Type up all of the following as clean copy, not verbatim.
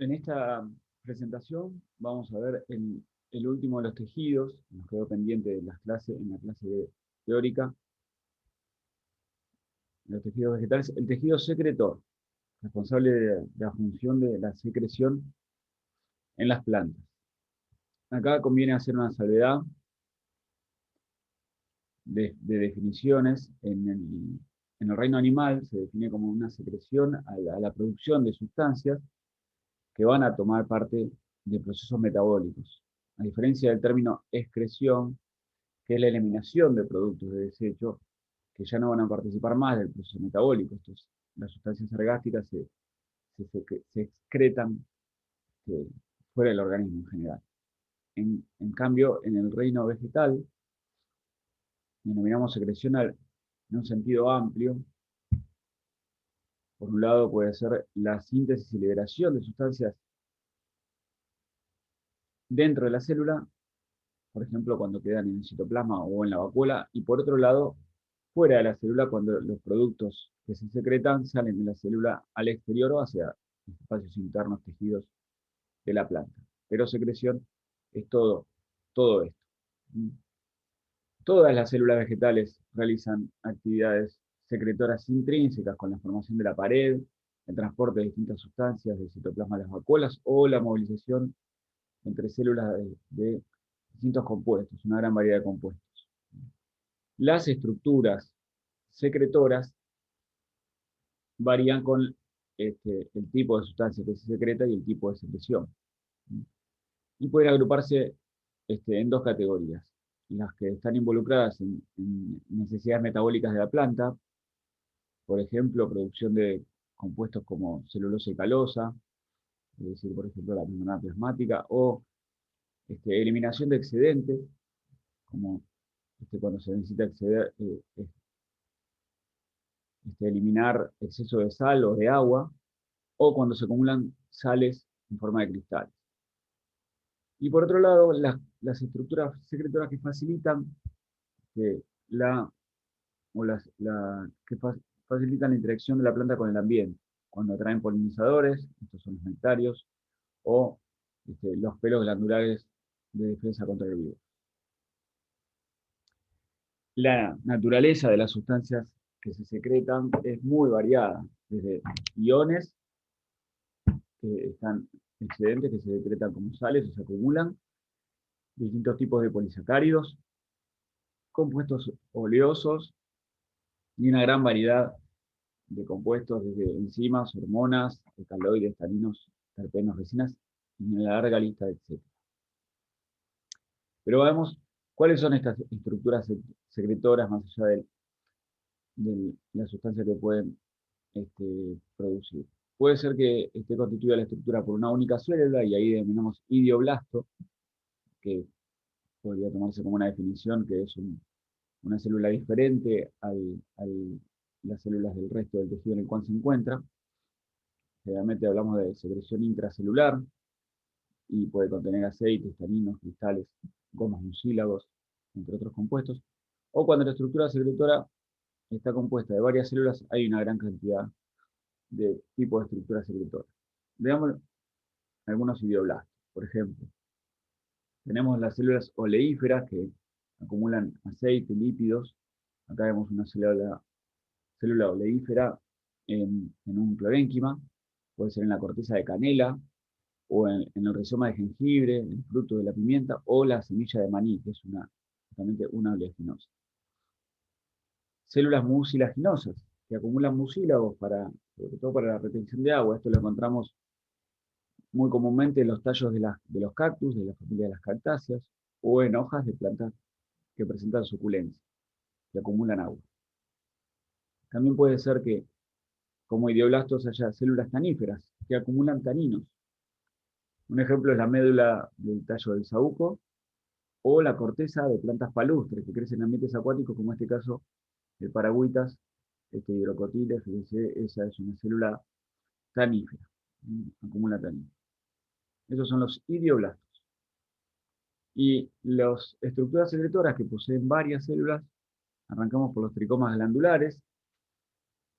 En esta presentación vamos a ver el último de los tejidos. Nos quedó pendiente de las clases, en la clase teórica, los tejidos vegetales, el tejido secretor, responsable de la función de la secreción en las plantas. Acá conviene hacer una salvedad de definiciones. En el reino animal se define como una secreción a la producción de sustancias que van a tomar parte de procesos metabólicos. A diferencia del término excreción, que es la eliminación de productos de desecho que ya no van a participar más del proceso metabólico. Entonces, las sustancias ergásticas se excretan fuera del organismo en general. En cambio, en el reino vegetal, denominamos secreción en un sentido amplio. Por un lado puede ser la síntesis y liberación de sustancias dentro de la célula, por ejemplo, cuando quedan en el citoplasma o en la vacuola, y por otro lado, fuera de la célula, cuando los productos que se secretan salen de la célula al exterior o hacia los espacios internos, tejidos de la planta. Pero secreción es todo esto. Todas las células vegetales realizan actividades secretoras intrínsecas con la formación de la pared, el transporte de distintas sustancias del citoplasma a las vacuolas o la movilización entre células de distintos compuestos, una gran variedad de compuestos. Las estructuras secretoras varían con el tipo de sustancia que se secreta y el tipo de secreción. Y pueden agruparse en dos categorías. Las que están involucradas en necesidades metabólicas de la planta, por ejemplo, producción de compuestos como celulosa y calosa, es decir, por ejemplo, la membrana plasmática, o eliminación de excedentes, como cuando se necesita eliminar exceso de sal o de agua, o cuando se acumulan sales en forma de cristales. Y por otro lado, las estructuras secretoras que facilitan que facilitan la interacción de la planta con el ambiente, cuando atraen polinizadores, estos son los nectarios, o los pelos glandulares de defensa contra el virus. La naturaleza de las sustancias que se secretan es muy variada, desde iones que están excedentes, que se secretan como sales o se acumulan, distintos tipos de polisacáridos, compuestos oleosos y una gran variedad de compuestos desde enzimas, hormonas, alcaloides, taninos, terpenos, resinas y una larga lista, etc. Pero veamos cuáles son estas estructuras secretoras más allá de la sustancia que pueden producir. Puede ser que esté constituida la estructura por una única célula, y ahí denominamos idioblasto, que podría tomarse como una definición, que es una célula diferente a las células del resto del tejido en el cual se encuentra. Generalmente hablamos de secreción intracelular, y puede contener aceites, taninos, cristales, gomas mucílagos, entre otros compuestos. O cuando la estructura secretora está compuesta de varias células, hay una gran cantidad de tipos de estructuras secretoras. Veamos algunos idioblastos. Por ejemplo, tenemos las células oleíferas que acumulan aceite, lípidos. Acá vemos una célula oleífera en un clorénquima, puede ser en la corteza de canela, o en el rizoma de jengibre, el fruto de la pimienta, o la semilla de maní, que es justamente una oleaginosa. Células mucilaginosas, que acumulan mucílagos sobre todo para la retención de agua. Esto lo encontramos muy comúnmente en los tallos de los cactus, de la familia de las cactáceas, o en hojas de plantas que presentan suculencia, que acumulan agua. También puede ser que, como idioblastos, haya células taníferas, que acumulan taninos. Un ejemplo es la médula del tallo del saúco, o la corteza de plantas palustres, que crecen en ambientes acuáticos, como en este caso de paragüitas, hidrocotiles. Fíjense, esa es una célula tanífera, acumula taninos. Esos son los idioblastos. Y las estructuras secretoras que poseen varias células, arrancamos por los tricomas glandulares.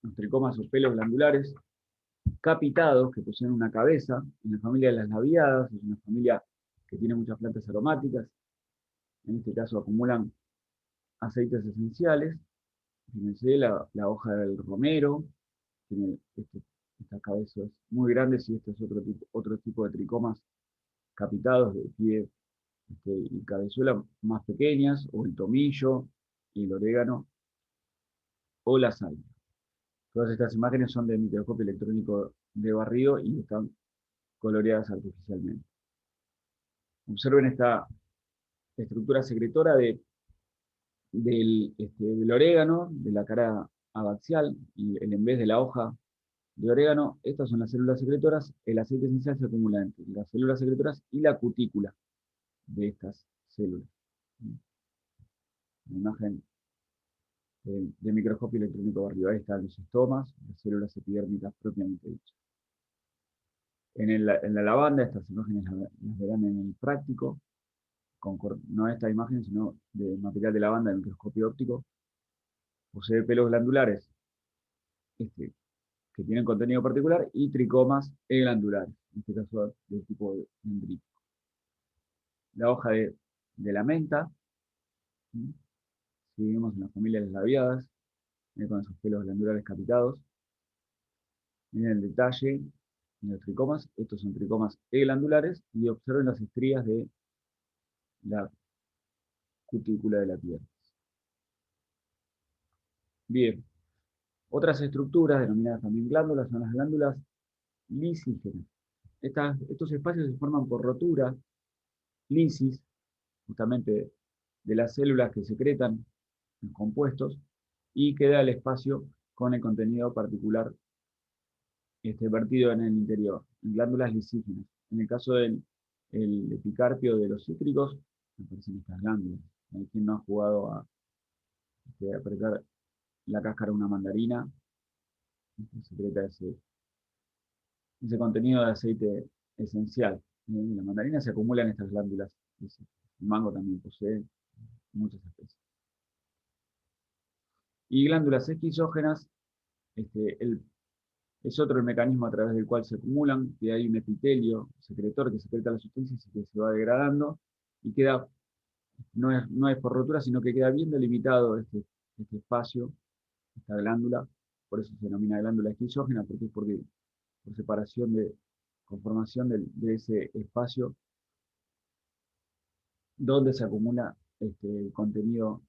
Los tricomas o pelos glandulares capitados, que poseen una cabeza. En la familia de las labiadas, es una familia que tiene muchas plantas aromáticas. En este caso acumulan aceites esenciales. Fíjense la hoja del romero, tiene estas cabezas muy grandes, y este es otro tipo de tricomas capitados de pie y cabezuela más pequeñas, o el tomillo, y el orégano, o la sal. Todas estas imágenes son de microscopio electrónico de barrido y están coloreadas artificialmente. Observen esta estructura secretora del orégano, de la cara abaxial, y en vez de la hoja de orégano. Estas son las células secretoras. El aceite esencial se acumula entre las células secretoras y la cutícula de estas células. La imagen de microscopio electrónico barrido. Ahí están los estomas, las células epidérmicas propiamente dichas. En la lavanda, estas imágenes las verán en el práctico, no esta imagen, sino de material de lavanda de microscopio óptico. Posee pelos glandulares que tienen contenido particular, y tricomas glandulares, en este caso del tipo dendrítico. La hoja de la menta, si vivimos en la familia de las labiadas, con esos pelos glandulares capitados. Miren el detalle de los tricomas. Estos son tricomas glandulares, y observen las estrías de la cutícula de la pierna. Bien, otras estructuras denominadas también glándulas son las glándulas lisígenas. Estos espacios se forman por rotura, lisis, justamente de las células que secretan los compuestos, y queda el espacio con el contenido particular vertido en el interior, en glándulas lisígenas. En el caso del epicarpio de los cítricos, aparecen estas glándulas. Hay quien no ha jugado a apretar la cáscara de una mandarina, secreta ese contenido de aceite esencial. En la mandarina se acumulan estas glándulas. El mango también posee muchas especies. Y glándulas esquizógenas, es otro el mecanismo a través del cual se acumulan, que hay un epitelio secretor que secreta las sustancias y que se va degradando, y queda, no es por rotura, sino que queda bien delimitado este espacio, esta glándula. Por eso se denomina glándula esquizógena, porque es por separación conformación de ese espacio donde se acumula el contenido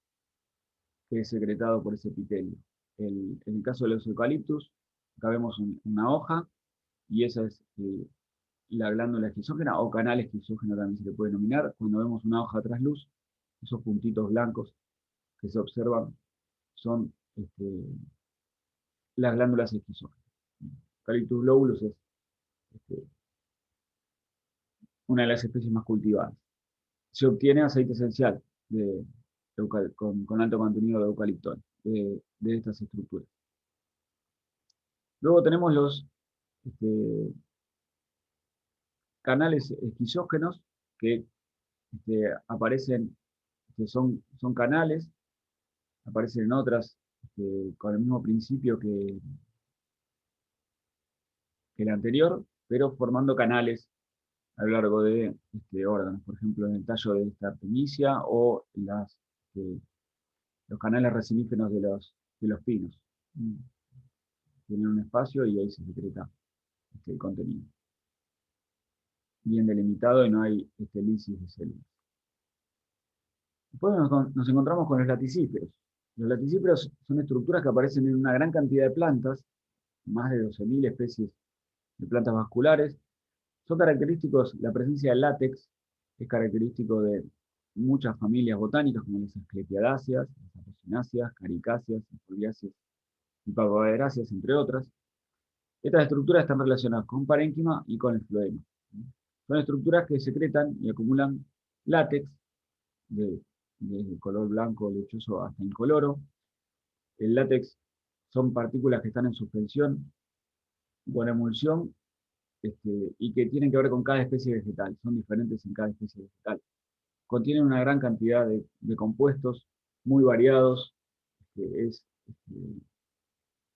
que es secretado por ese epitelio. En el caso de los eucaliptus, acá vemos una hoja, y esa es la glándula esquizógena, o canal esquizógeno también se le puede denominar. Cuando vemos una hoja trasluz, esos puntitos blancos que se observan son las glándulas esquizógenas. Eucalyptus globulus es una de las especies más cultivadas. Se obtiene aceite esencial con alto contenido de eucaliptol de estas estructuras. Luego tenemos los canales esquizógenos, que aparecen, que son canales, aparecen en otras con el mismo principio que el anterior, pero formando canales a lo largo de órganos. Por ejemplo, en el tallo de esta artemisia, o los canales racemígenos de los pinos. Tienen un espacio y ahí se secreta el contenido. Bien delimitado, y no hay lisis de células. Después nos encontramos con los laticíferos. Los laticíferos son estructuras que aparecen en una gran cantidad de plantas, más de 12.000 especies de plantas vasculares. Son característicos, la presencia del látex es característico de muchas familias botánicas, como las asclepiadáceas, las apocynáceas, caricáceas, foliáceas y papaveráceas, entre otras. Estas estructuras están relacionadas con parénquima y con el floema. Son estructuras que secretan y acumulan látex, desde color blanco lechoso hasta incoloro. El látex son partículas que están en suspensión o en emulsión, y que tienen que ver con cada especie vegetal. Son diferentes en cada especie vegetal. Contienen una gran cantidad de compuestos muy variados.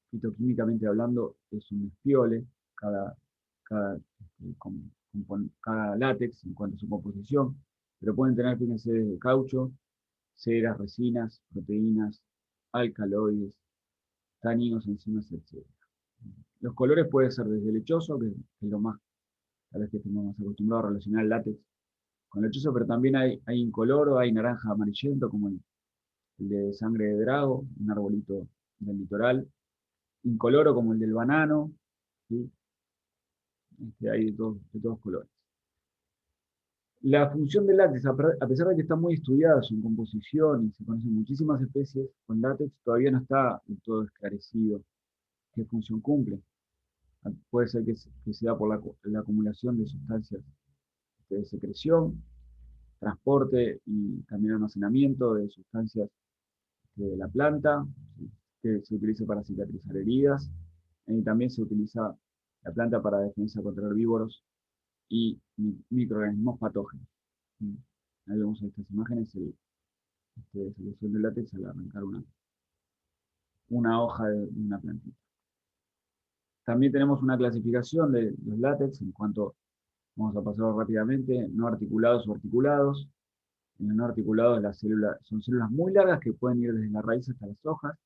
Fitoquímicamente hablando, es un espiole. cada, cada, cada látex en cuanto a su composición, pero pueden tener, fíjense, de caucho, ceras, resinas, proteínas, alcaloides, taninos, enzimas, etc. Los colores pueden ser desde lechoso, que es lo más, a vez que estamos más acostumbrados a relacionar el látex con lechoso, pero también hay incoloro, hay naranja amarillento, como el de sangre de drago, un arbolito del litoral, incoloro como el del banano, ¿sí? Hay de todos colores. La función del látex, a pesar de que está muy estudiada su composición y se conocen muchísimas especies con látex, todavía no está del todo esclarecido qué función cumple. Puede ser que sea por la acumulación de sustancias de secreción, transporte y también almacenamiento de sustancias de la planta, que se utiliza para cicatrizar heridas, y también se utiliza la planta para defensa contra herbívoros y microorganismos patógenos. Ahí vemos en estas imágenes de selección de látex al arrancar una hoja de una plantita. También tenemos una clasificación de los látex en cuanto, vamos a pasarlo rápidamente, no articulados o articulados. En los no articulados las células son células muy largas que pueden ir desde la raíz hasta las hojas,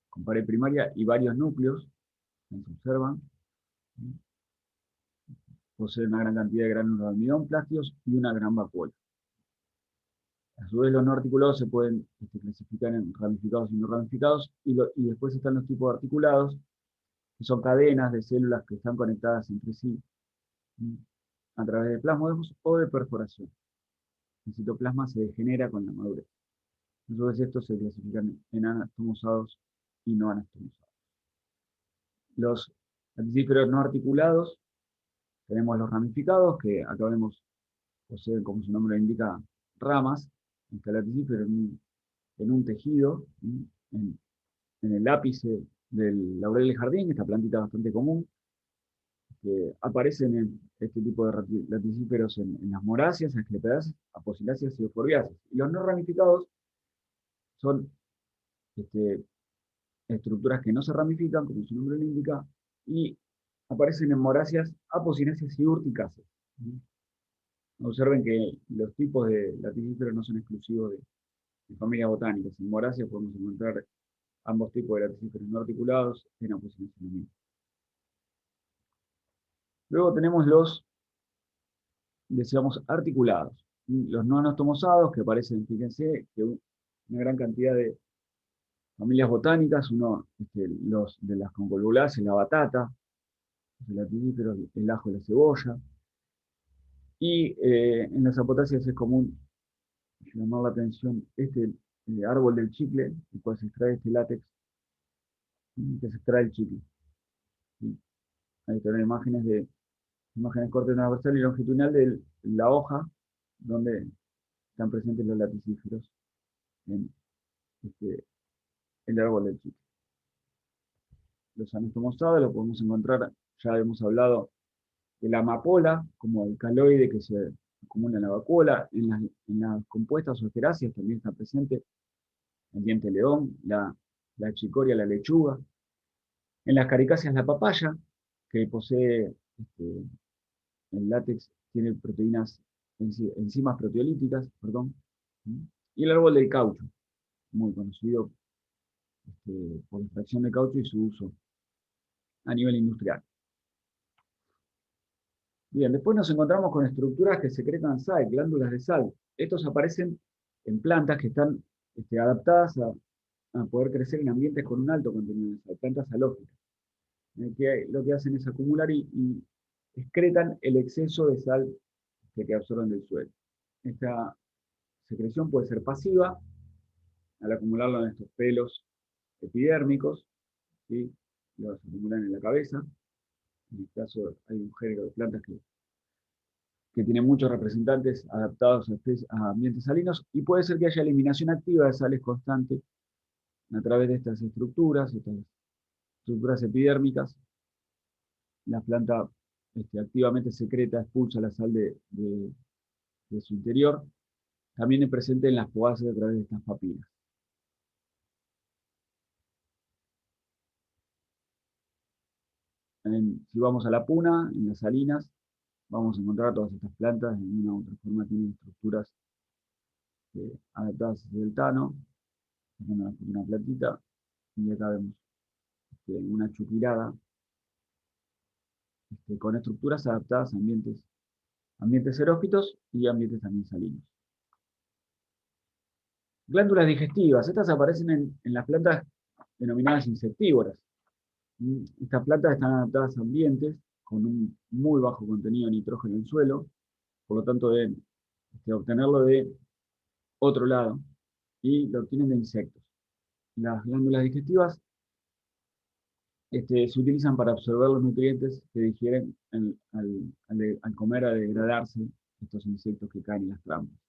con pared primaria y varios núcleos, se observan. Poseen una gran cantidad de gránulos de almidón, plásticos y una gran vacuola. A su vez, los no articulados se pueden clasificar en ramificados y no ramificados, y después están los tipos articulados, que son cadenas de células que están conectadas entre sí a través de plasmódemos o de perforación. El citoplasma se degenera con la madurez. A su vez, estos se clasifican en anastomosados y no anastomosados. Los laticíferos no articulados, tenemos los ramificados, que acá vemos, poseen, como su nombre indica, ramas, está el laticífero en un tejido, en el ápice del laurel del jardín, esta plantita bastante común, que aparecen en este tipo de laticíferos en las moráceas, asclepiadáceas, aposiláceas y euforbiáceas. Y los no ramificados son estructuras que no se ramifican, como su nombre lo indica, y aparecen en moráceas, apocináceas y urticáceas. Observen que los tipos de laticíferos no son exclusivos de familias botánicas. En moráceas podemos encontrar ambos tipos de laticíferos no articulados en apocináceas. Luego tenemos los, decíamos, articulados. Los no anastomosados, que aparecen, fíjense, que una gran cantidad de familias botánicas, los de las convolvulaceae, la batata, el laticífero, el ajo y la cebolla. Y en las apotáceas es común llamar la atención árbol del chicle, del cual se extrae este látex, que se extrae el chicle. ¿Sí? Ahí tenemos imágenes cortes transversal y longitudinal de la hoja donde están presentes los laticíferos en el árbol del chicle. Los anastomosados los podemos encontrar, ya hemos hablado de la amapola, como alcaloide que se acumula en la vacuola, en las compuestas o esteráceas también está presente el diente león, la chicoria, la lechuga. En las caricáceas la papaya, que posee el látex, tiene proteínas, enzimas proteolíticas, perdón. Y el árbol del caucho, muy conocido por la extracción de caucho y su uso a nivel industrial. Bien, después nos encontramos con estructuras que secretan sal, glándulas de sal. Estos aparecen en plantas que están adaptadas a poder crecer en ambientes con un alto contenido de sal, plantas halófitas, que lo que hacen es acumular y excretan el exceso de sal que absorben del suelo. Esta secreción puede ser pasiva, al acumularlo en estos pelos epidérmicos, ¿sí? Los acumulan en la cabeza. En este caso hay un género de plantas que tiene muchos representantes adaptados a ambientes salinos, y puede ser que haya eliminación activa de sales constante a través de estas estructuras epidérmicas. La planta activamente secreta, expulsa la sal de su interior. También es presente en las poáceas a través de estas papilas. Si vamos a la Puna, en las salinas, vamos a encontrar todas estas plantas, de una u otra forma tienen estructuras adaptadas hacia el tano, una plantita, y acá vemos una chupirada, con estructuras adaptadas a ambientes xerófitos y ambientes también salinos. Glándulas digestivas, estas aparecen en las plantas denominadas insectívoras. Estas plantas están adaptadas a ambientes con un muy bajo contenido de nitrógeno en el suelo, por lo tanto deben obtenerlo de otro lado, y lo obtienen de insectos. Las glándulas digestivas se utilizan para absorber los nutrientes que digieren al comer, a degradarse estos insectos que caen en las trampas.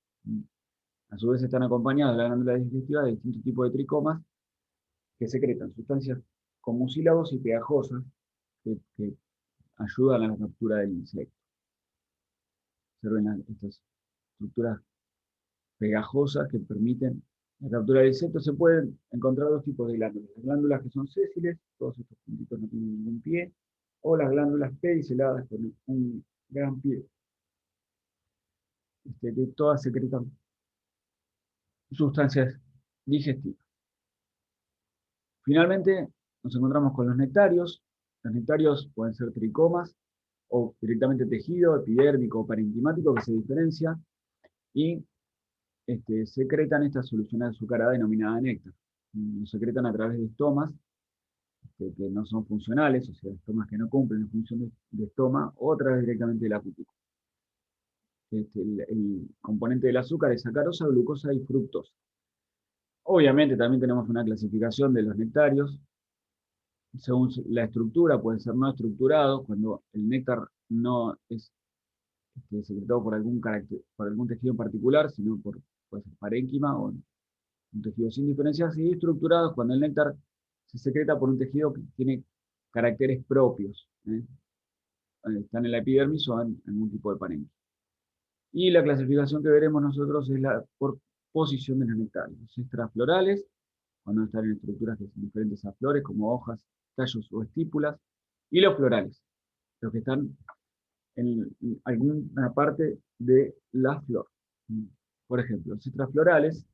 A su vez están acompañadas las glándulas digestivas de distintos tipos de tricomas que secretan sustancias con mucílagos y pegajosas que ayudan a la captura del insecto. Observen estas estructuras pegajosas que permiten la captura del insecto. Se pueden encontrar dos tipos de glándulas. Las glándulas que son sésiles, todos estos puntitos no tienen ningún pie, o las glándulas pediceladas con un gran pie, que todas secretan sustancias digestivas. Finalmente, nos encontramos con los nectarios. Los nectarios pueden ser tricomas o directamente tejido, epidérmico o parenquimático, que se diferencia, y secretan esta solución azucarada denominada néctar. Lo secretan a través de estomas que no son funcionales, o sea, estomas que no cumplen la función de estoma, o a través directamente de la cutícula. El componente del azúcar es sacarosa, glucosa y fructosa. Obviamente también tenemos una clasificación de los nectarios, según la estructura, pueden ser no estructurados, cuando el néctar no es secretado por algún tejido en particular, sino puede ser parénquima o un tejido sin diferencias, y estructurados cuando el néctar se secreta por un tejido que tiene caracteres propios. Están en la epidermis o en algún tipo de parénquima. Y la clasificación que veremos nosotros es por posición de los nectarios. Los extraflorales, cuando están en estructuras que son diferentes a flores, como hojas, tallos o estípulas, y los florales, los que están en alguna parte de la flor. Por ejemplo, los extraflorales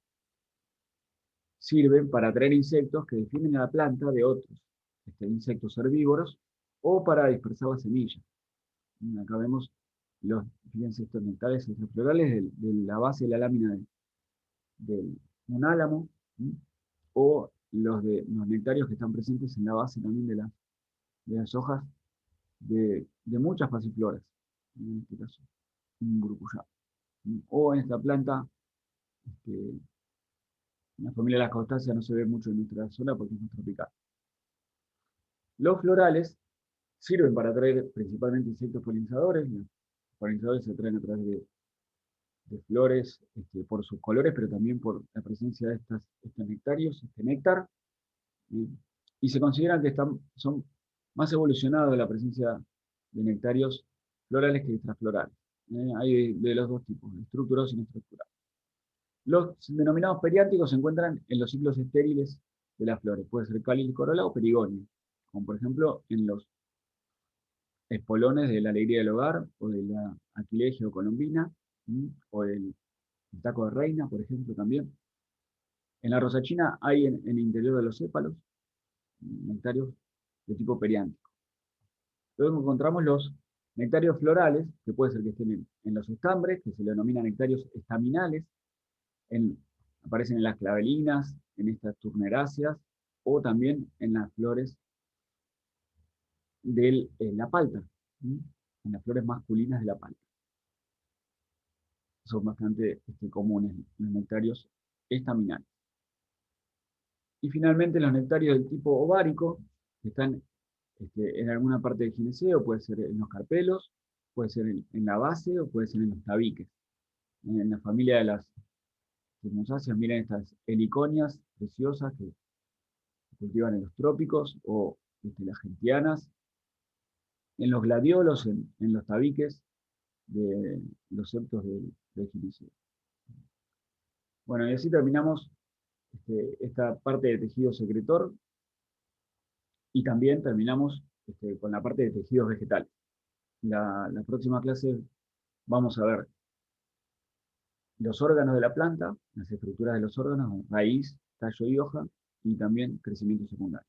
sirven para atraer insectos que defienden a la planta de otros insectos herbívoros o para dispersar las semillas. Acá vemos fíjense, estos nectarios extraflorales de la base de la lámina de un álamo, o los nectarios que están presentes en la base también de las hojas de muchas pasifloras, en este caso un grucuyá, o en esta planta, en la familia de las cautáceas no se ve mucho en nuestra zona porque es muy tropical. Los florales sirven para atraer principalmente insectos polinizadores. Los polinizadores se atraen a través de flores por sus colores, pero también por la presencia de estos nectarios, este néctar, y se consideran que son más evolucionados de la presencia de nectarios florales que extraflorales. Hay de los dos tipos, estructurados y no estructurados. Los denominados periánticos se encuentran en los ciclos estériles de las flores. Puede ser cáliz, corola o perigonio, como por ejemplo en los espolones de la alegría del hogar, o de la aquilegia o colombina, o el taco de reina, por ejemplo, también. En la rosachina hay en el interior de los sépalos nectarios de tipo periántico. Luego encontramos los nectarios florales, que puede ser que estén en los estambres, que se le denominan nectarios estaminales, aparecen en las clavelinas, en estas turneráceas, o también en las flores de la palta, en las flores masculinas de la palta. Son bastante comunes los nectarios estaminales. Y finalmente los nectarios del tipo ovárico, que están en alguna parte del gineceo, puede ser en los carpelos, puede ser en la base o puede ser en los tabiques. En la familia de las musáceas, miren estas heliconias preciosas que se cultivan en los trópicos, o las gentianas, en los gladiolos, en los tabiques de los septos del gineceo. Bueno, y así terminamos esta parte de tejido secretor, y también terminamos con la parte de tejidos vegetales. La próxima clase vamos a ver los órganos de la planta, las estructuras de los órganos, raíz, tallo y hoja, y también crecimiento secundario.